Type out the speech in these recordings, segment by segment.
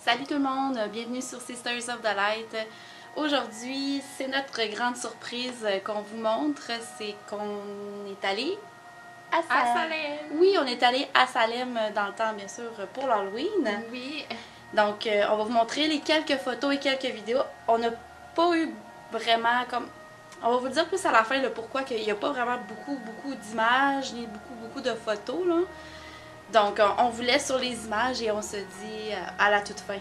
Salut tout le monde, bienvenue sur Sisters of the Light. Aujourd'hui, c'est notre grande surprise qu'on vous montre, c'est qu'on est allé à Salem. Oui, on est allé à Salem dans le temps, bien sûr, pour l'Halloween. Oui. Donc, on va vous montrer les quelques photos et quelques vidéos. On n'a pas eu vraiment comme... On va vous dire plus à la fin le pourquoi qu'il n'y a pas vraiment beaucoup d'images ni beaucoup de photos, là. Donc, on vous laisse sur les images et on se dit à la toute fin.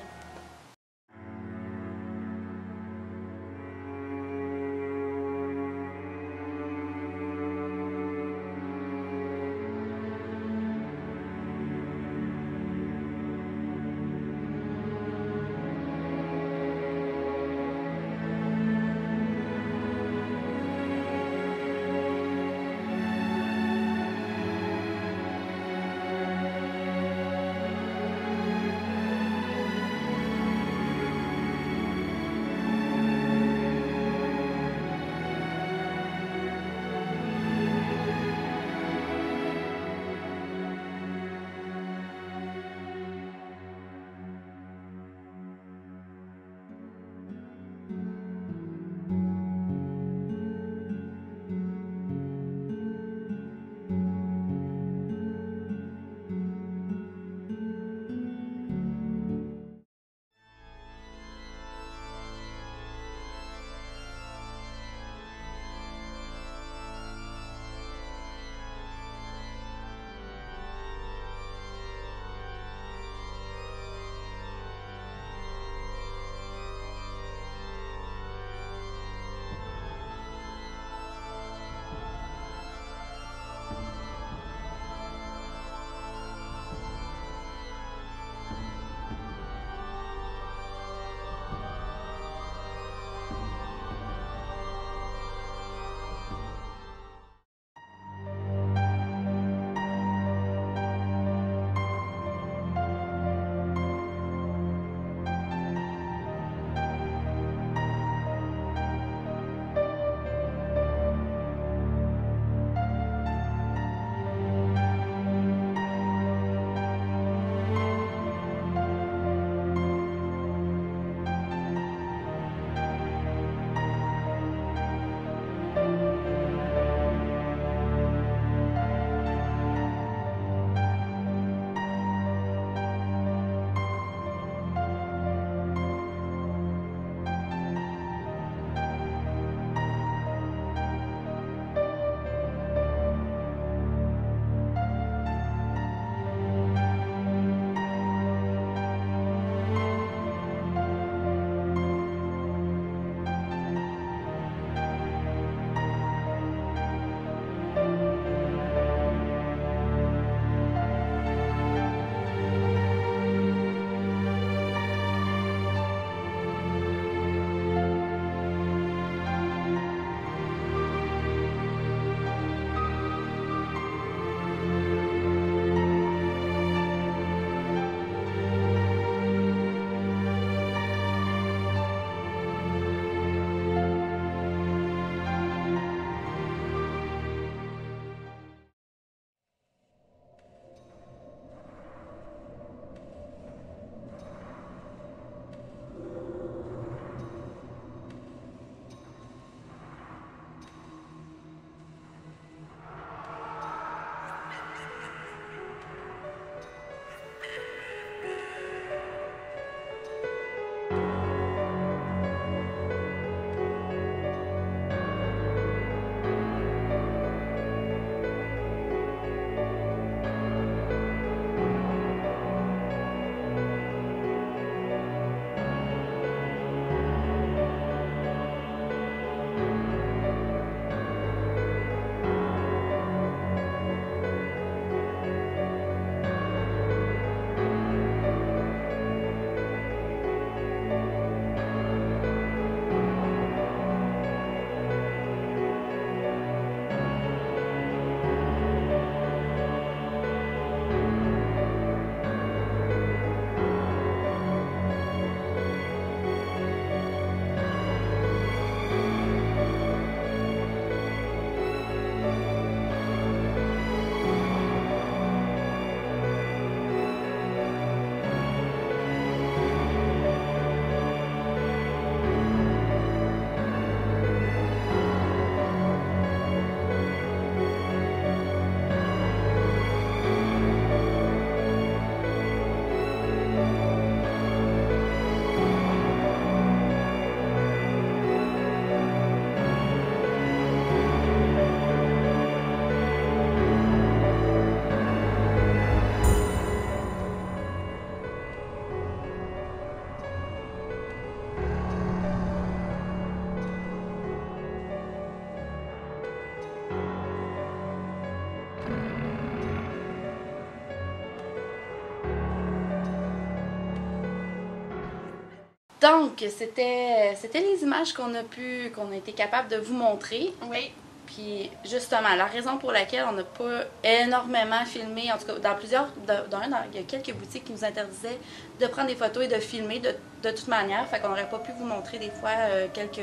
Donc, c'était les images qu'on a été capable de vous montrer. Oui. Puis, justement, la raison pour laquelle on n'a pas énormément filmé, en tout cas, il y a quelques boutiques qui nous interdisaient de prendre des photos et de filmer de toute manière. Fait qu'on n'aurait pas pu vous montrer des fois quelques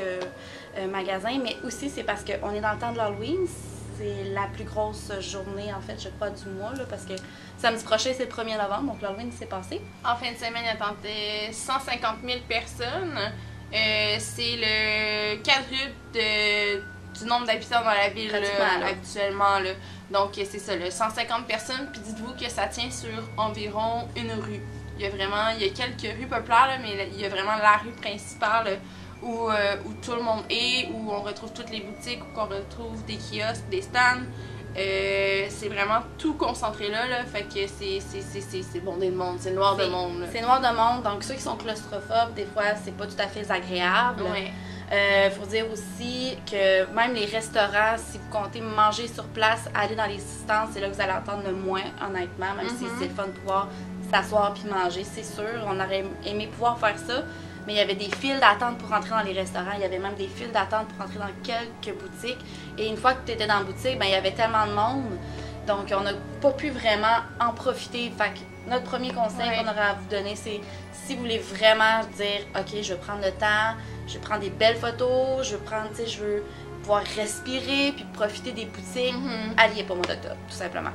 magasins. Mais aussi, c'est parce qu'on est dans le temps de l'Halloween. C'est la plus grosse journée, en fait, je crois, du mois, là, parce que samedi prochain, c'est le 1er novembre, donc l'Halloween s'est passé. En fin de semaine, il attendait 150 000 personnes. C'est le quadruple du nombre d'habitants dans la ville là, habituellement. Là. Donc, c'est ça, là, 150 personnes. Puis dites-vous que ça tient sur environ une rue. Il y a quelques rues populaires, là, mais il y a vraiment la rue principale. Là, où tout le monde est, où on retrouve toutes les boutiques, où on retrouve des kiosques, des stands. C'est vraiment tout concentré là, fait que c'est bondé de monde, c'est noir de monde. C'est noir de monde, donc ceux qui sont claustrophobes, des fois, c'est pas tout à fait agréable. Ouais. Faut dire aussi que même les restaurants, si vous comptez manger sur place, aller dans les stands, c'est là que vous allez entendre le moins, honnêtement, même si c'est le fun de pouvoir s'asseoir puis manger, c'est sûr. On aurait aimé pouvoir faire ça. Mais il y avait des files d'attente pour rentrer dans les restaurants. Il y avait même des files d'attente pour rentrer dans quelques boutiques. Et une fois que tu étais dans la boutique, ben, il y avait tellement de monde. Donc, on n'a pas pu vraiment en profiter. Fait que notre premier conseil qu'on aurait à vous donner, c'est si vous voulez vraiment dire « Ok, je vais prendre le temps, je vais prendre des belles photos, je veux pouvoir respirer puis profiter des boutiques. Allez pas au mois d'octobre, tout simplement. »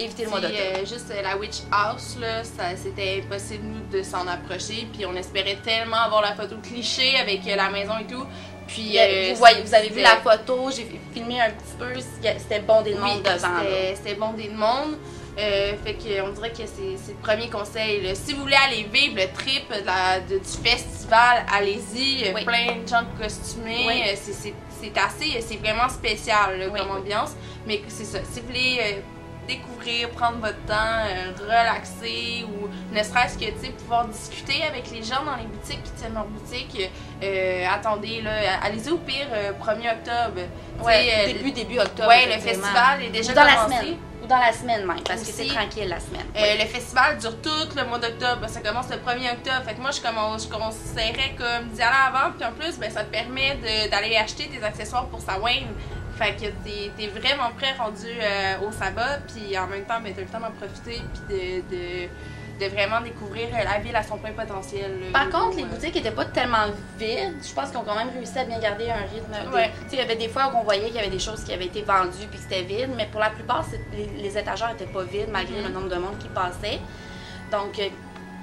Éviter le mois d'octobre. Juste la Witch House, là, c'était impossible nous de s'en approcher. Puis on espérait tellement avoir la photo cliché avec la maison et tout. Puis vous avez vu la photo, j'ai filmé un petit peu, c'était bondé de monde devant. C'était bondé de monde. Fait qu'on dirait que c'est le premier conseil. Là. Si vous voulez aller vivre le trip du festival, allez-y. Plein de gens costumés. C'est vraiment spécial là, comme ambiance. Mais c'est ça. Si vous voulez découvrir, prendre votre temps, relaxer ou ne serait-ce que pouvoir discuter avec les gens dans les boutiques qui tiennent leur boutique, attendez, là, allez-y au pire 1er octobre. Début octobre. Ouais, le festival est déjà commencé. Ou dans la semaine même, parce que c'est tranquille la semaine. Le festival dure tout le mois d'octobre, ça commence le 1er octobre. Fait que moi, je conseillerais comme d'y aller avant, puis en plus, ben, ça te permet d'aller acheter tes accessoires pour Samhain. Fait que t'es vraiment prêt rendu au sabbat, puis en même temps, ben, t'as le temps d'en profiter, puis de vraiment découvrir la ville à son plein potentiel. Par contre, les boutiques n'étaient pas tellement vides. Je pense qu'ils ont quand même réussi à bien garder un rythme. Il y avait des fois où on voyait qu'il y avait des choses qui avaient été vendues puis que c'était vide, mais pour la plupart, les étagères n'étaient pas vides malgré le nombre de monde qui passait. Donc,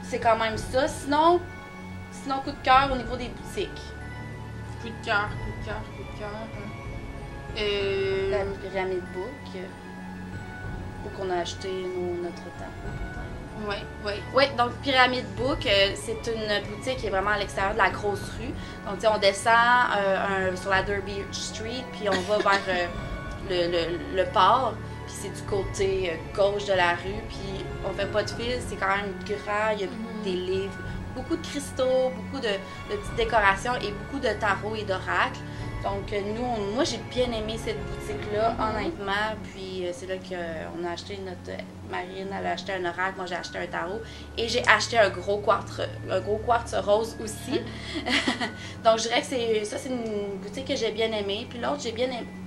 c'est quand même ça. Sinon, coup de cœur au niveau des boutiques. Coup de cœur. La Pyramid Book, où qu'on a acheté notre temps. Oui, donc Pyramid Book, c'est une boutique qui est vraiment à l'extérieur de la grosse rue. Donc, on descend sur la Derby Street, puis on va vers le port, puis c'est du côté gauche de la rue, puis on fait pas de fil, c'est quand même grand, il y a des livres, beaucoup de cristaux, beaucoup de petites décorations et beaucoup de tarots et d'oracles. Donc, moi, j'ai bien aimé cette boutique-là, honnêtement. Puis, c'est là qu'on a acheté Marine, elle a acheté un oracle, moi, j'ai acheté un tarot. Et j'ai acheté un gros quartz rose aussi. Donc, je dirais que c'est une boutique que j'ai bien aimée. Puis l'autre,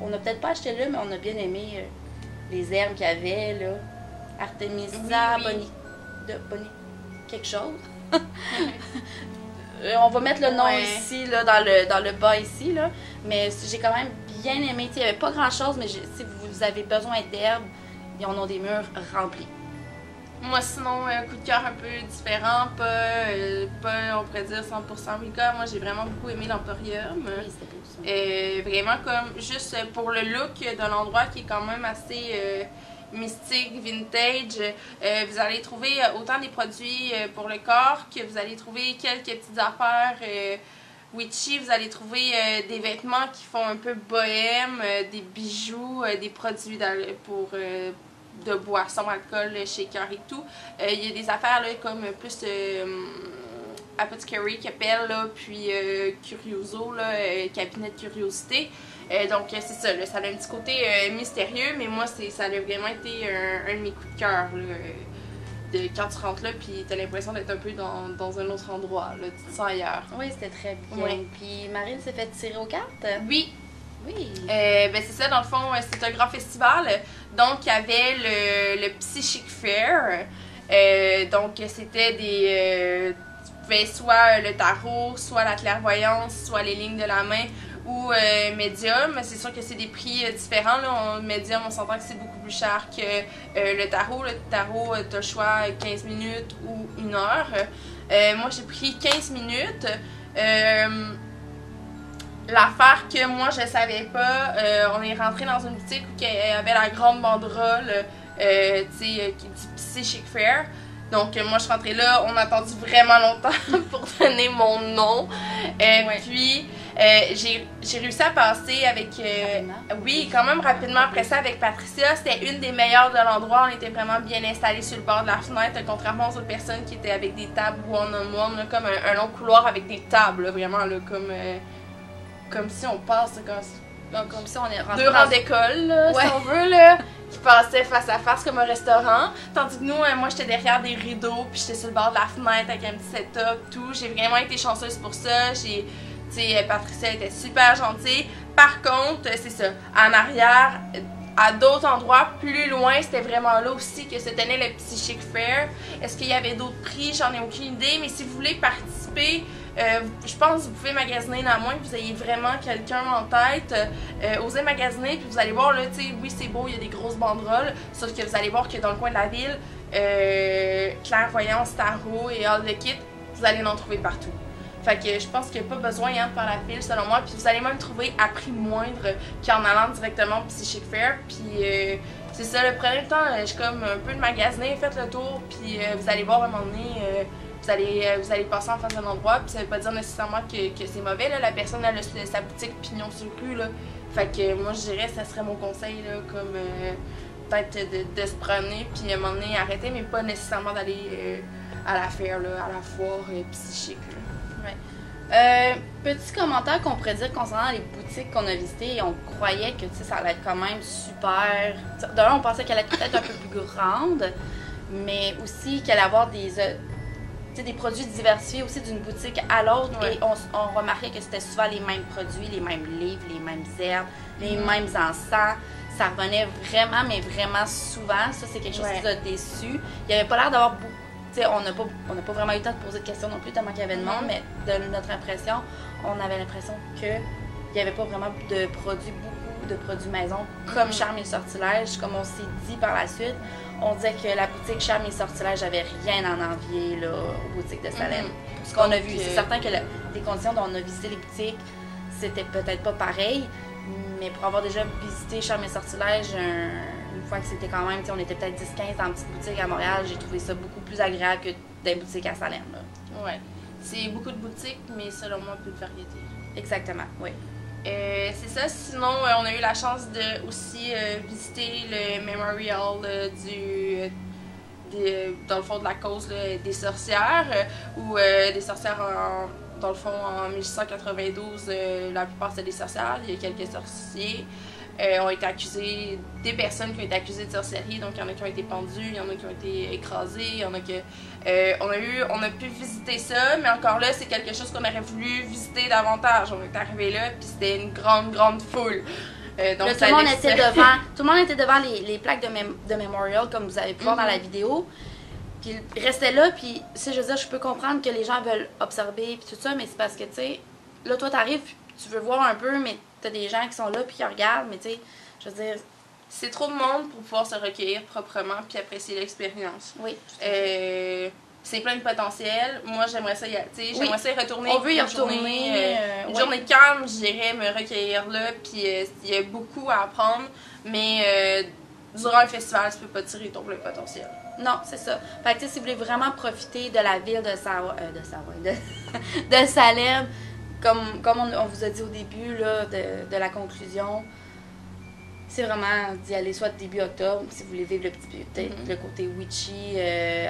on n'a peut-être pas acheté là, mais on a bien aimé les herbes qu'il y avait, là. Artemisia, Bonnie, quelque chose. On va mettre le nom ici, là, dans le bas ici, là. Mais j'ai quand même bien aimé. Il n'y avait pas grand-chose, mais si vous avez besoin d'herbes, ils en ont des murs remplis. Moi, sinon, un coup de cœur un peu différent, pas on pourrait dire 100% Wicca. Moi, j'ai vraiment beaucoup aimé l'Emporium. Oui, c'était beau ça. Vraiment comme juste pour le look de l'endroit qui est quand même assez mystique, vintage. Vous allez trouver autant des produits pour le corps que vous allez trouver quelques petites affaires witchy. Vous allez trouver des vêtements qui font un peu bohème, des bijoux, des produits pour de boissons, alcool, shaker et tout. Il y a des affaires là, comme plus Apothecary qui appelle, là, puis Curioso, là, cabinet de curiosité. Donc c'est ça, là, ça a un petit côté mystérieux, mais moi ça a vraiment été un de mes coups de cœur. quand tu rentres là, puis t'as l'impression d'être un peu dans un autre endroit, là, tu te sens ailleurs. Oui, c'était très bien. Oui. Puis Marine s'est fait tirer aux cartes? Oui. Oui. Ben c'est ça, dans le fond, c'est un grand festival. Donc, il y avait le Psychic Fair. Donc, c'était des... tu pouvais soit le tarot, soit la clairvoyance, soit les lignes de la main ou médium. C'est sûr que c'est des prix différents. Là. Médium, on s'entend que c'est beaucoup plus cher que le tarot. Le tarot, tu as le choix 15 minutes ou 1 heure. Moi, j'ai pris 15 minutes. L'affaire que moi, je savais pas, on est rentré dans une boutique où il y avait la grande banderole du Psychic Fair. Donc, moi, je suis rentrée là. On a attendu vraiment longtemps pour donner mon nom. Puis, j'ai réussi à passer avec... oui, quand même rapidement. Après ça, avec Patricia, c'était une des meilleures de l'endroit. On était vraiment bien installés sur le bord de la fenêtre, contrairement aux autres personnes qui étaient avec des tables one-on-one, comme un long couloir avec des tables, là, vraiment, là, comme si on passe, comme si on est rentré 2 rangs d'école, si on veut, là, qui passaient face à face comme un restaurant. Tandis que nous, moi, j'étais derrière des rideaux, puis j'étais sur le bord de la fenêtre avec un petit setup, tout. J'ai vraiment été chanceuse pour ça. Patricia était super gentille. Par contre, c'est ça, en arrière, à d'autres endroits, plus loin, c'était vraiment là aussi que se tenait le Psychic Fair. Est-ce qu'il y avait d'autres prix? J'en ai aucune idée, mais si vous voulez participer, je pense que vous pouvez magasiner, à moins que vous ayez vraiment quelqu'un en tête. Osez magasiner, puis vous allez voir, là, tu sais, oui, c'est beau, il y a des grosses banderoles, sauf que vous allez voir que dans le coin de la ville, clairvoyance, tarot et all the kit, vous allez en trouver partout. Fait que je pense qu'il n'y a pas besoin de faire la file, selon moi, puis vous allez même trouver à prix moindre qu'en allant directement au Psychic Fair. Puis c'est ça, le premier temps, je comme un peu de magasiner, faites le tour, puis vous allez voir à un moment donné. Vous allez passer en face d'un endroit, puis ça veut pas dire nécessairement que c'est mauvais, là. La personne elle a sa boutique pignon sur rue, là. Fait que moi je dirais ça serait mon conseil, là, comme peut-être de se promener, puis à un moment donné arrêter, mais pas nécessairement d'aller à la faire, là, à la foire psychique, là. Ouais. Petit commentaire qu'on pourrait dire concernant les boutiques qu'on a visitées, on croyait que ça allait être quand même super. D'un, on pensait qu'elle allait peut-être un peu plus grande, mais aussi qu'elle allait avoir des produits diversifiés aussi d'une boutique à l'autre. Ouais. Et on remarquait que c'était souvent les mêmes produits, les mêmes livres, les mêmes herbes, les mêmes encens. Ça revenait vraiment, mais vraiment souvent. Ça, c'est quelque chose qui nous a déçus. Il n'y avait pas l'air d'avoir beaucoup. On n'a pas vraiment eu le temps de poser de questions non plus, tellement qu'il y avait de monde, mais de notre impression, on avait l'impression qu'il n'y avait pas vraiment beaucoup de produits maison comme Charme et Sortilège. Comme on s'est dit par la suite, on disait que la boutique Charme et Sortilège n'avait rien à en envier là, aux boutiques de Salem. Ce qu'on a vu, c'est certain que les conditions dont on a visité les boutiques, c'était peut-être pas pareil, mais pour avoir déjà visité Charme et Sortilège, une fois que c'était quand même, on était peut-être 10-15 dans une petite boutique à Montréal, j'ai trouvé ça beaucoup plus agréable que des boutiques à Salem. Là. Ouais. C'est beaucoup de boutiques, mais selon moi, peu de variété. Exactement, oui. C'est ça. Sinon, on a eu la chance de aussi visiter le Memorial dans le fond de la cause là, des sorcières, où des sorcières dans le fond en 1692, la plupart c'était des sorcières, il y a quelques sorciers. Ont été accusés, des personnes qui ont été accusées de sorcellerie, donc il y en a qui ont été pendus, il y en a qui ont été écrasés, il y en a que... on a pu visiter ça, mais encore là, c'est quelque chose qu'on aurait voulu visiter davantage. On est arrivé là, puis c'était une grande foule. Donc là, tout le monde était devant les plaques de Memorial, comme vous avez pu voir dans la vidéo. Puis ils restaient là, puis je veux dire, je peux comprendre que les gens veulent observer, puis tout ça, mais c'est parce que, tu sais, là, toi, t'arrives, tu veux voir un peu, mais t'as des gens qui sont là puis qui regardent, mais tu sais, je veux dire... C'est trop de monde pour pouvoir se recueillir proprement puis apprécier l'expérience. Oui. C'est plein de potentiel. Moi, j'aimerais ça y retourner. On veut y retourner. Une journée calme, j'irais me recueillir là, puis il y a beaucoup à apprendre, mais durant un festival, tu peux pas tirer ton plein potentiel. Non, c'est ça. Fait que, si vous voulez vraiment profiter de la ville de Salem, comme on vous a dit au début là, de la conclusion, c'est vraiment d'y aller soit début octobre, si vous voulez vivre le côté witchy,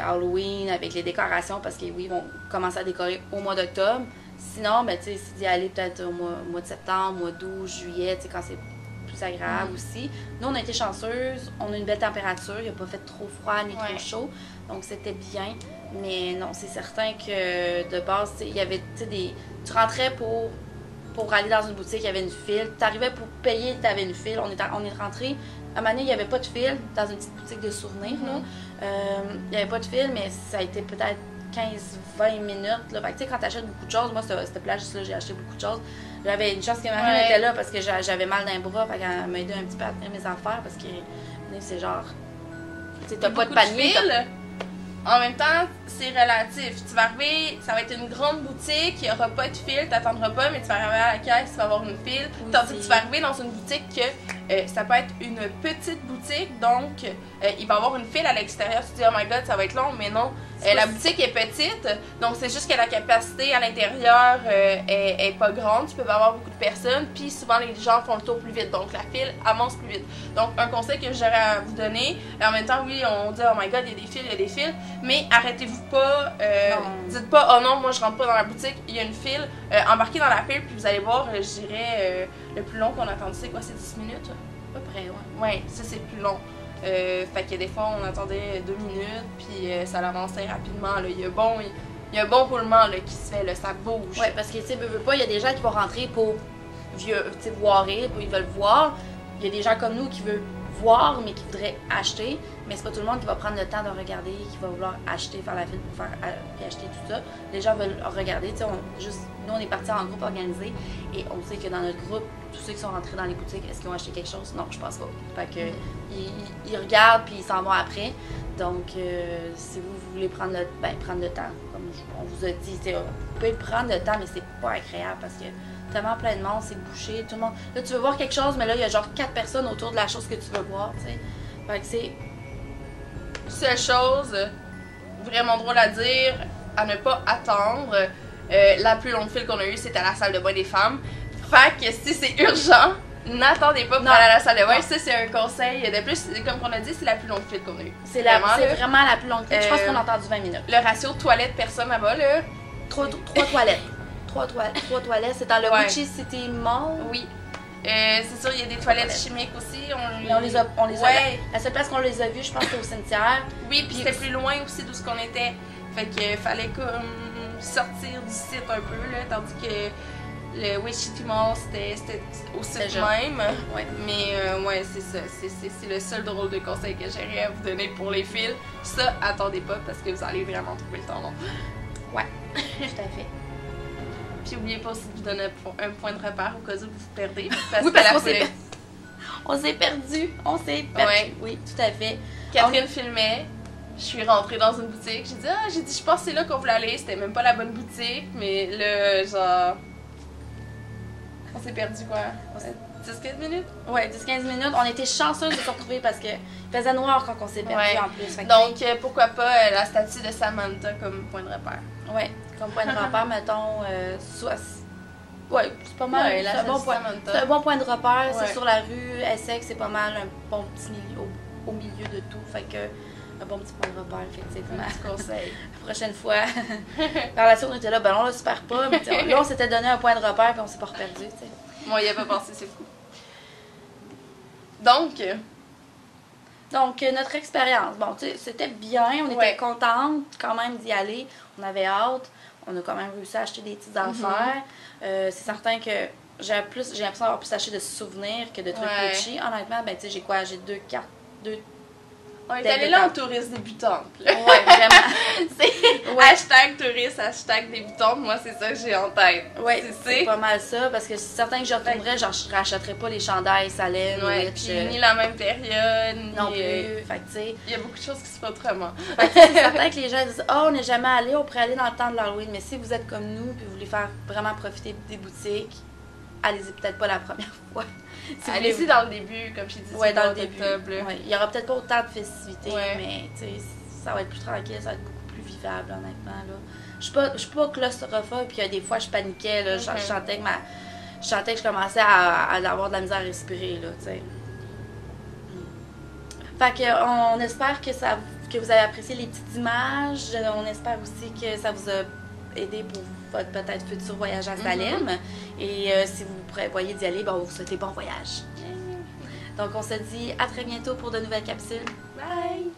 Halloween, avec les décorations, parce que oui, ils vont commencer à décorer au mois d'octobre. Sinon, ben, c'est d'y aller peut-être au mois de septembre, mois d'août, juillet, quand c'est plus plus agréable aussi. Nous, on a été chanceuses, on a une belle température, il n'a pas fait trop froid ni trop chaud, donc c'était bien. Mais non, c'est certain que de base, il y avait des... Tu rentrais pour aller dans une boutique, il y avait une file. Tu arrivais pour payer, tu avais une file. On est rentré. À un moment donné, il n'y avait pas de file dans une petite boutique de souvenirs. Il n'y avait pas de file, mais ça a été peut-être 15-20 minutes. Là. Fait que, quand tu achètes beaucoup de choses, moi, cette plage-là, j'ai acheté beaucoup de choses. J'avais une chance que Marie était là parce que j'avais mal dans les bras. Fait qu'elle m'a aidé un petit peu à tenir mes affaires parce que c'est genre. Tu sais, t'as pas de panier. En même temps, c'est relatif. Tu vas arriver, ça va être une grande boutique, il n'y aura pas de file, tu n'attendras pas, mais tu vas arriver à la caisse, tu vas avoir une file. Tandis que tu vas arriver dans une boutique que ça peut être une petite boutique, donc il va y avoir une file à l'extérieur. Tu te dis, oh my god, ça va être long, mais non. La boutique est petite, donc c'est juste que la capacité à l'intérieur est pas grande. Tu peux pas avoir beaucoup de personnes, puis souvent les gens font le tour plus vite, donc la file avance plus vite. Donc un conseil que j'aurais à vous donner, en même temps, oui, on dit, oh my god, il y a des files, il y a des files, mais arrêtez-vous pas, dites pas, oh non, moi je rentre pas dans la boutique, il y a une file, embarquez dans la file, puis vous allez voir, je dirais, le plus long qu'on a attendu, c'est quoi, c'est 10 minutes? À peu près, ouais. Ouais, ça c'est plus long. Fait que des fois on attendait 2 minutes puis ça avançait rapidement là. Il y a un bon roulement là, qui se fait, là, ça bouge. Ouais, parce que tu sais, veux pas, il y a des gens qui vont rentrer pour voir, ils veulent voir. Il y a des gens comme nous qui veulent voir mais qui voudraient acheter, mais c'est pas tout le monde qui va prendre le temps de regarder, qui va vouloir acheter, faire la file pour acheter tout ça. Les gens veulent regarder, tu sais, nous on est partis en groupe organisé et on sait que dans notre groupe, tous ceux qui sont rentrés dans les boutiques, est-ce qu'ils ont acheté quelque chose? Non, je pense pas. Fait que ils regardent puis ils s'en vont après. Donc si vous voulez prendre le temps, comme on vous a dit, vous pouvez prendre le temps, mais c'est pas agréable parce que tellement plein de monde, c'est bouché, tout le monde. Là, tu veux voir quelque chose, mais là, il y a genre 4 personnes autour de la chose que tu veux voir, tu sais. Fait que c'est... Seule chose, vraiment drôle à dire, à ne pas attendre. La plus longue file qu'on a eue, c'était à la salle de bain des femmes. Fait que si c'est urgent, n'attendez pas pour aller à la salle de bain. Ça, c'est un conseil. De plus, comme on a dit, c'est la plus longue file qu'on a eue. C'est vraiment la plus longue file. Je pense qu'on a entendu 20 minutes. Le ratio toilette-personne là-bas, là... 3 toilettes. 3 toilettes. C'est dans le Gucci City Mall. Oui. C'est sûr, il y a des toilettes chimiques aussi. On les a. La seule place qu'on les a vues, je pense, c'était au cimetière. Oui, puis c'était plus loin aussi d'où ce qu'on était. Fait qu'il fallait comme sortir du site un peu, là. Tandis que le Wichita Mall, c'était au site même. Ouais. Mais ouais, c'est ça. C'est le seul drôle de conseil que j'aurais à vous donner pour les fils. Ça, attendez pas parce que vous allez vraiment trouver le temps long. Ouais, tout à fait. Puis n'oubliez pas aussi de vous donner un point de repère au cas où vous vous perdez. Parce qu'on s'est perdu. Ouais. Oui, tout à fait. Catherine filmait. Je suis rentrée dans une boutique. J'ai dit, je pense que c'est là qu'on voulait aller. C'était même pas la bonne boutique, mais là, genre... On s'est perdu quoi? 10-15 minutes? Ouais, 10-15 minutes. On était chanceuses de se retrouver parce que il faisait noir quand on s'est perdu en plus. Donc, pourquoi pas la statue de Samantha comme point de repère? Ouais, comme point de repère, mettons, ouais, c'est pas mal. Ouais, c'est un bon point de repère. Ouais. C'est sur la rue Essex, c'est pas mal un bon petit milieu, au milieu de tout. Fait que, un bon petit point de repère, effectivement. Un petit conseil. La prochaine fois. Par la suite, on était là, ben on ne se perd pas. Mais là, on s'était donné un point de repère puis on s'est pas reperdu, tu sais. Moi, il n'y a pas pensé, c'est fou. Donc, notre expérience, bon, tu sais, c'était bien, on était contente quand même d'y aller, on avait hâte, on a quand même réussi à acheter des petites affaires. C'est certain que j'ai l'impression d'avoir plus acheté de souvenirs que de trucs Gucci. Honnêtement, ben, tu sais, j'ai 2 cartes, on est allé là en touriste débutante. Ouais, vraiment. Hashtag touriste, hashtag débutante, moi c'est ça que j'ai en tête. Ouais, c'est pas mal ça, parce que c'est certain que je retournerais, je rachèterais pas les chandails Salem, ni la même période, non plus. Fait que, tu sais, il y a beaucoup de choses qui se font autrement. Fait que c'est certain que les gens disent, oh, on n'est jamais allé, on pourrait aller dans le temps de l'Halloween, mais si vous êtes comme nous, puis vous voulez faire vraiment profiter des boutiques, allez-y peut-être pas la première fois. Si allez-y dans le début, comme je t'ai dit. Ouais, dans le début. Il y aura peut-être pas autant de festivités, mais ça va être plus tranquille, ça va être beaucoup plus vivable, honnêtement. Là. Je suis pas claustrophobe, puis des fois je paniquais, là, je chantais que je commençais à avoir de la misère à respirer, là, tu sais. Fait que on espère que vous avez apprécié les petites images. On espère aussi que ça vous a aidé pour votre peut-être futur voyage à Salem. Et si vous prévoyez d'y aller, ben, on vous souhaite bon voyage. Donc, on se dit à très bientôt pour de nouvelles capsules. Bye!